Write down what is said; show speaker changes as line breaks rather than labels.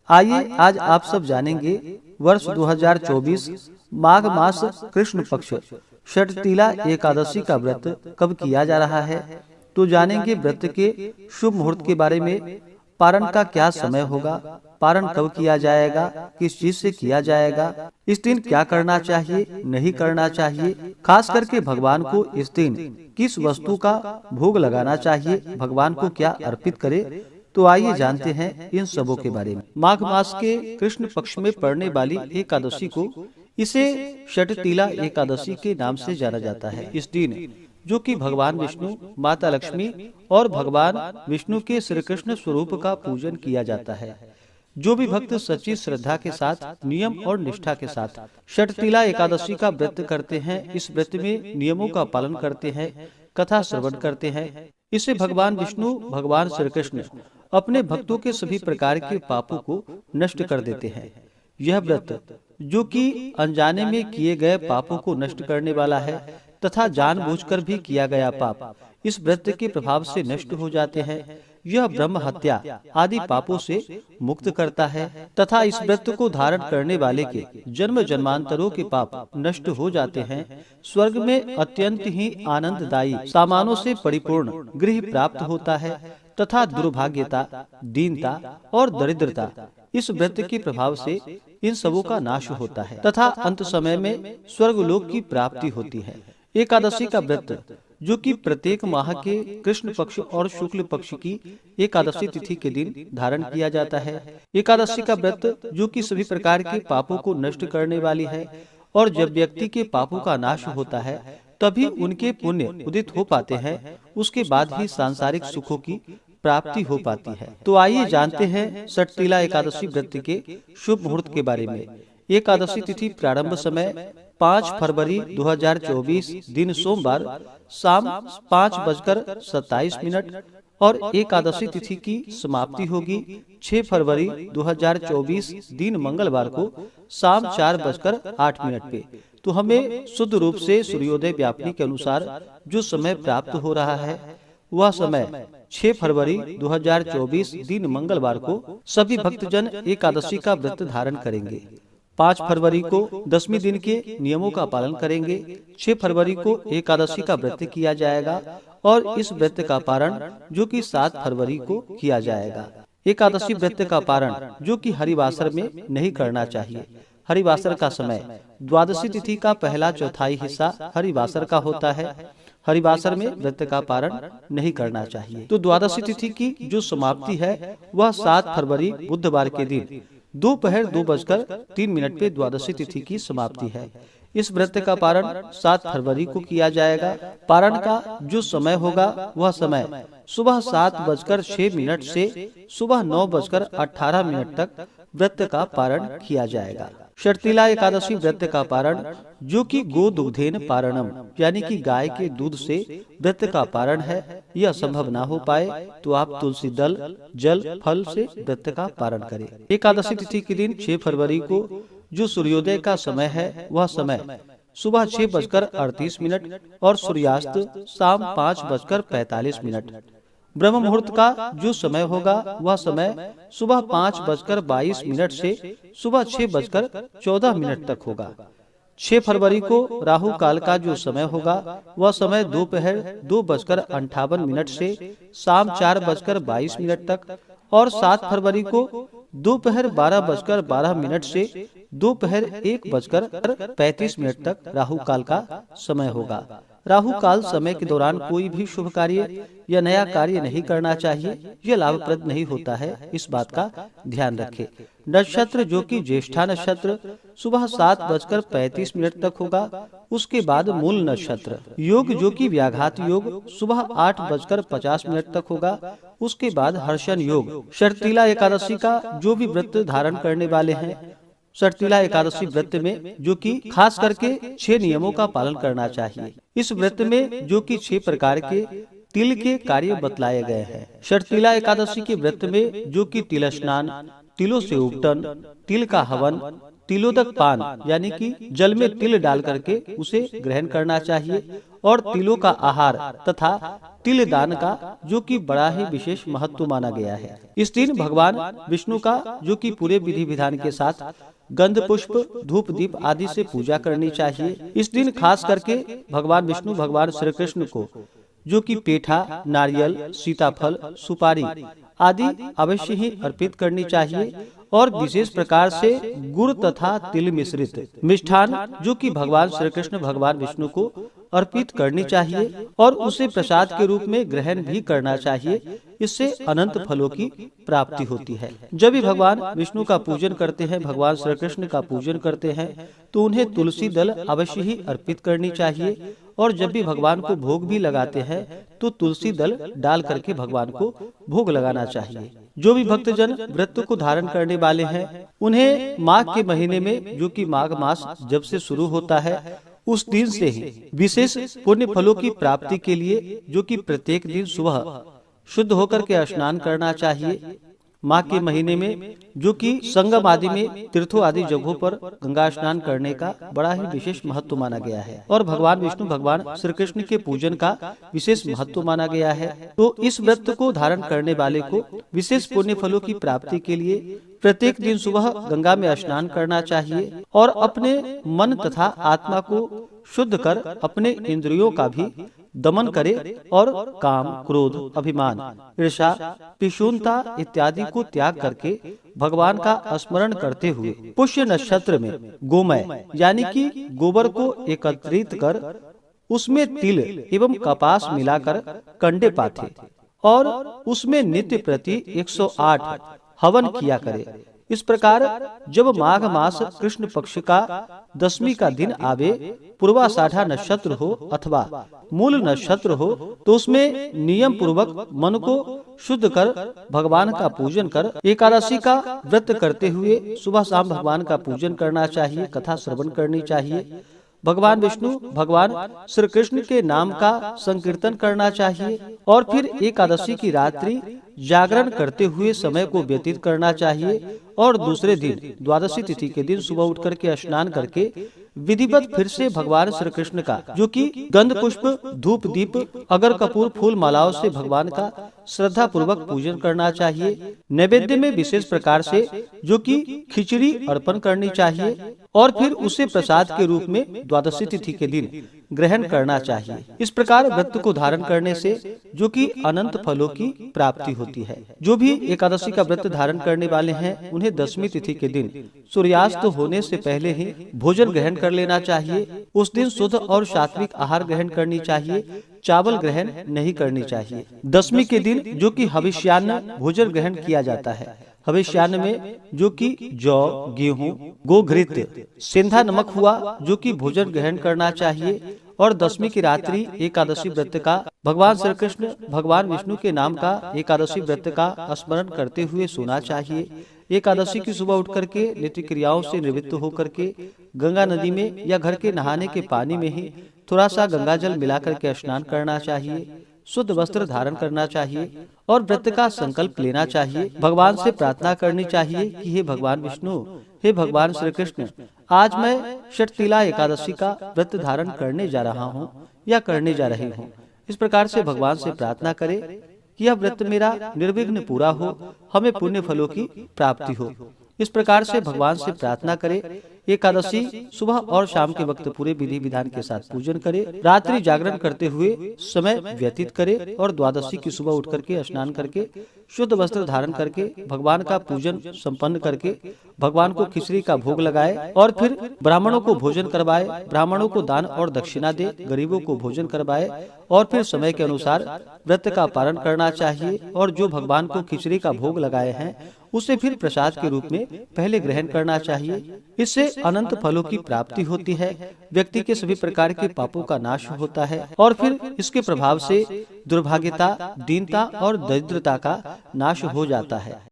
आइए आज आप सब जानेंगे वर्ष 2024 माघ मास कृष्ण पक्ष षटतिला एकादशी का व्रत कब किया जा रहा है। तो जानेंगे व्रत के शुभ मुहूर्त के बारे में, पारण का क्या समय होगा, पारण कब किया जाएगा, किस चीज से किया जाएगा, इस दिन क्या करना चाहिए नहीं करना चाहिए, खास करके भगवान को इस दिन किस वस्तु का भोग लगाना चाहिए, भगवान को क्या अर्पित करे। तो आइए जानते हैं इन सबों के बारे में। माघ मास के कृष्ण पक्ष में पड़ने वाली एकादशी को इसे षटतिला एकादशी के नाम से जाना जाता है। इस दिन जो कि भगवान विष्णु, माता लक्ष्मी और भगवान विष्णु के श्री कृष्ण स्वरूप का पूजन किया जाता है। जो भी भक्त सच्ची श्रद्धा के साथ, नियम और निष्ठा के साथ षटतिला एकादशी का व्रत करते हैं, इस व्रत में नियमों का पालन करते हैं, कथा श्रवण करते हैं, इससे भगवान विष्णु, भगवान श्री कृष्ण अपने भक्तों के सभी प्रकार के पापों को नष्ट कर देते हैं। यह व्रत जो कि अनजाने में किए गए पापों को नष्ट करने वाला है तथा जानबूझकर भी किया गया पाप इस व्रत के प्रभाव से नष्ट हो जाते हैं। यह ब्रह्म हत्या आदि पापों से मुक्त करता है तथा इस व्रत को धारण करने वाले के जन्म जन्मांतरों के पाप नष्ट हो जाते हैं। स्वर्ग में अत्यंत ही आनंददायी सामानों से परिपूर्ण गृह प्राप्त होता है तथा दुर्भाग्यता, दीनता और दरिद्रता इस व्रत के प्रभाव से इन सबों का नाश होता है तथा अंत समय में स्वर्गलोक की प्राप्ति होती है। एकादशी का व्रत जो कि प्रत्येक माह के कृष्ण पक्ष और शुक्ल पक्ष की एकादशी तिथि के दिन धारण किया जाता है। एकादशी का व्रत जो कि सभी प्रकार के पापों को नष्ट करने वाली है और जब व्यक्ति के पापों का नाश होता है तभी उनके पुण्य उदित हो पाते हैं, उसके बाद ही सांसारिक सुखों की प्राप्ति हो पाती है। तो आइए जानते हैं षटतिला एकादशी व्रत के शुभ मुहूर्त के बारे में। एकादशी तिथि प्रारंभ समय 5 फरवरी 2024 दिन सोमवार शाम 5:27 और एकादशी तिथि की समाप्ति होगी 6 फरवरी 2024 दिन मंगलवार को शाम 4:08 पे। तो हमें शुद्ध रूप से सूर्योदय व्यापनी के अनुसार जो समय प्राप्त हो रहा है वह समय 6 फरवरी 2024 दिन मंगलवार को सभी भक्तजन एकादशी का व्रत धारण करेंगे। 5 फरवरी को 10वें दिन के नियमों का पालन करेंगे। 6 फरवरी को एकादशी का व्रत किया जाएगा और इस व्रत का पारण जो कि 7 फरवरी को किया जाएगा। एकादशी व्रत का पारण जो कि हरिवासर में नहीं करना चाहिए। हरिवासर का समय द्वादशी तिथि का पहला चौथाई हिस्सा हरिवासर का होता है। हरिवासर में व्रत का पारण नहीं करना चाहिए। तो द्वादशी तिथि की जो समाप्ति है वह 7 फरवरी बुधवार के दिन दोपहर 2:03 पे द्वादशी तिथि की समाप्ति है। इस व्रत का पारण 7 फरवरी को किया जाएगा। पारण का जो समय होगा वह समय सुबह 7:06 से सुबह 9:18 तक व्रत का पारण किया जाएगा। षटतिला एकादशी व्रत का पारण जो कि गो दुग्धेन पारणम यानी कि गाय के दूध से व्रत का पारण है, यह संभव ना हो पाए तो आप तुलसी दल, जल, फल से व्रत का पारण करें। एकादशी तिथि के दिन 6 फरवरी को जो सूर्योदय का समय है वह समय सुबह 6:38 और सूर्यास्त शाम 5:45। ब्रह्म मुहूर्त का जो समय होगा वह समय सुबह 5:22 से सुबह 6:14 तक होगा। 6 फरवरी को राहु काल का जो समय होगा वह समय दोपहर 2:58 से शाम 4:22 तक और 7 फरवरी को दोपहर 12:12 से दोपहर 1:35 तक राहु काल का समय होगा। राहु काल समय के दौरान कोई भी शुभ कार्य या नया कार्य नहीं करना चाहिए, यह लाभप्रद नहीं होता है, इस बात का ध्यान रखें। नक्षत्र जो कि ज्येष्ठा नक्षत्र सुबह 7:35 तक होगा, उसके बाद मूल नक्षत्र। योग जो कि व्याघात योग सुबह 8:50 तक होगा, उसके बाद हर्षण योग। षटतिला एकादशी का जो भी व्रत धारण करने वाले हैं षटतिला एकादशी व्रत में जो कि खास करके 6 नियमों का पालन करना चाहिए। इस व्रत में जो कि 6 प्रकार के तिल के कार्य बतलाए गए हैं। षटतिला एकादशी के व्रत में जो कि तिल स्नान, तिलों से उपटन, तिल का हवन, तिलोदक पान यानी कि जल में तिल डाल करके उसे ग्रहण करना चाहिए और तिलों का आहार तथा तिल दान का जो कि बड़ा ही विशेष महत्व माना गया है। इस दिन भगवान विष्णु का जो कि पूरे विधि विधान के साथ गंध पुष्प धूप दीप आदि से पूजा करनी चाहिए। इस दिन खास करके भगवान विष्णु भगवान श्री कृष्ण को जो कि पेठा, नारियल, सीताफल, सुपारी आदि अवश्य ही अर्पित करनी चाहिए और विशेष प्रकार से गुड़ तथा तिल मिश्रित मिष्ठान जो कि भगवान श्री कृष्ण भगवान विष्णु को अर्पित करनी चाहिए और उसे प्रसाद के रूप में ग्रहण भी करना चाहिए। इससे अनंत फलों की प्राप्ति होती है। जब भी भगवान विष्णु का पूजन करते हैं, भगवान श्री कृष्ण का पूजन करते हैं, तो उन्हें तुलसी दल अवश्य ही अर्पित करनी चाहिए और जब भी भगवान को भोग भी लगाते हैं तो तुलसी दल डाल करके भगवान को भोग लगाना चाहिए। जो भी भक्तजन व्रत को धारण करने वाले हैं, उन्हें माघ के महीने में जो कि माघ मास जब से शुरू होता है, उस दिन से ही विशेष पुण्य फलों की प्राप्ति के लिए जो कि प्रत्येक दिन सुबह शुद्ध होकर के स्नान करना चाहिए। माघ के महीने में जो कि संगम आदि में तीर्थों आदि जगहों पर गंगा स्नान करने का बड़ा ही विशेष महत्व माना गया है और भगवान विष्णु भगवान श्री कृष्ण के पूजन का विशेष महत्व माना गया है। तो इस व्रत को धारण करने वाले को विशेष पुण्य फलों की प्राप्ति के लिए प्रत्येक दिन सुबह गंगा में स्नान करना चाहिए और अपने मन तथा आत्मा को शुद्ध कर अपने इंद्रियों का भी दमन करे और काम, क्रोध, अभिमान, ईर्ष्या, पिशूनता इत्यादि को त्याग करके भगवान का स्मरण करते हुए पुष्य नक्षत्र में गोमय यानी कि गोबर को एकत्रित कर उसमें तिल एवं कपास मिलाकर कंडे पाथे और उसमें नित्य प्रति 108 हवन किया करे। इस प्रकार जब माघ मास कृष्ण पक्ष का दशमी का दिन आवे, पूर्वाषाढ़ा नक्षत्र हो अथवा मूल नक्षत्र हो, तो उसमें नियम पूर्वक मन को शुद्ध कर भगवान का पूजन कर एकादशी का व्रत करते हुए सुबह शाम भगवान का पूजन करना चाहिए, कथा श्रवण करनी चाहिए, भगवान विष्णु भगवान श्री कृष्ण के नाम का संकीर्तन करना चाहिए और फिर एकादशी की रात्रि जागरण करते हुए समय को व्यतीत करना चाहिए और दूसरे दिन द्वादशी तिथि के दिन सुबह उठ करके स्नान करके विधिवत फिर से भगवान श्री कृष्ण का जो कि गंध पुष्प धूप दीप अगर कपूर फूल मालाओं से भगवान का श्रद्धा पूर्वक पूजन करना चाहिए। नैवेद्य में विशेष प्रकार से जो कि खिचड़ी अर्पण करनी चाहिए और फिर उसे प्रसाद के रूप में द्वादशी तिथि के दिन ग्रहण करना चाहिए। इस प्रकार व्रत को धारण करने से जो कि अनंत फलों की प्राप्ति होती है। जो भी एकादशी का व्रत धारण करने वाले हैं, उन्हें दशमी तिथि के दिन सूर्यास्त होने से पहले ही भोजन ग्रहण कर लेना चाहिए। उस दिन शुद्ध और सात्विक आहार ग्रहण करनी चाहिए, चावल ग्रहण नहीं करनी चाहिए। दशमी के दिन जो कि हविष्यान्न भोजन ग्रहण किया जाता है। हविष्यान्न में जो कि जौ, गेहूं, गोघृत, सेंधा नमक हुआ जो कि भोजन ग्रहण करना चाहिए और दशमी की रात्रि एकादशी व्रत का भगवान श्री कृष्ण भगवान विष्णु के नाम का एकादशी व्रत का स्मरण करते हुए सोना चाहिए। एकादशी की सुबह उठ करके नित्य क्रियाओं से निवृत्त होकर के गंगा नदी में या घर के नहाने के पानी में ही थोड़ा सा गंगा जल मिलाकर के स्नान करना चाहिए, शुद्ध वस्त्र धारण करना चाहिए और व्रत का संकल्प लेना चाहिए। भगवान से प्रार्थना करनी चाहिए कि हे भगवान विष्णु, हे भगवान श्री कृष्ण, आज मैं षटतिला एकादशी का व्रत धारण करने जा रहा हूँ या करने जा रही हूँ। इस प्रकार से भगवान से प्रार्थना करे कि यह व्रत मेरा निर्विघ्न पूरा हो, हमें पुण्य फलों की प्राप्ति हो। इस प्रकार से भगवान से प्रार्थना करे। एकादशी सुबह और शाम के वक्त पूरे विधि विधान के साथ पूजन करे, रात्रि जागरण करते हुए समय व्यतीत करे और द्वादशी की सुबह उठ करके स्नान करके शुद्ध वस्त्र धारण करके भगवान का पूजन संपन्न करके भगवान को खिचड़ी का भोग लगाए और फिर ब्राह्मणों को भोजन करवाए, ब्राह्मणों को दान और दक्षिणा दे, गरीबों को भोजन करवाए और फिर समय के अनुसार व्रत का पालन करना चाहिए और जो भगवान को खिचड़ी का भोग लगाए हैं उसे फिर प्रसाद के रूप में पहले ग्रहण करना चाहिए। इससे अनंत फलों की प्राप्ति होती है, व्यक्ति के सभी प्रकार के पापों का नाश होता है और फिर इसके प्रभाव से दुर्भाग्यता, दीनता और दरिद्रता का नाश हो जाता है।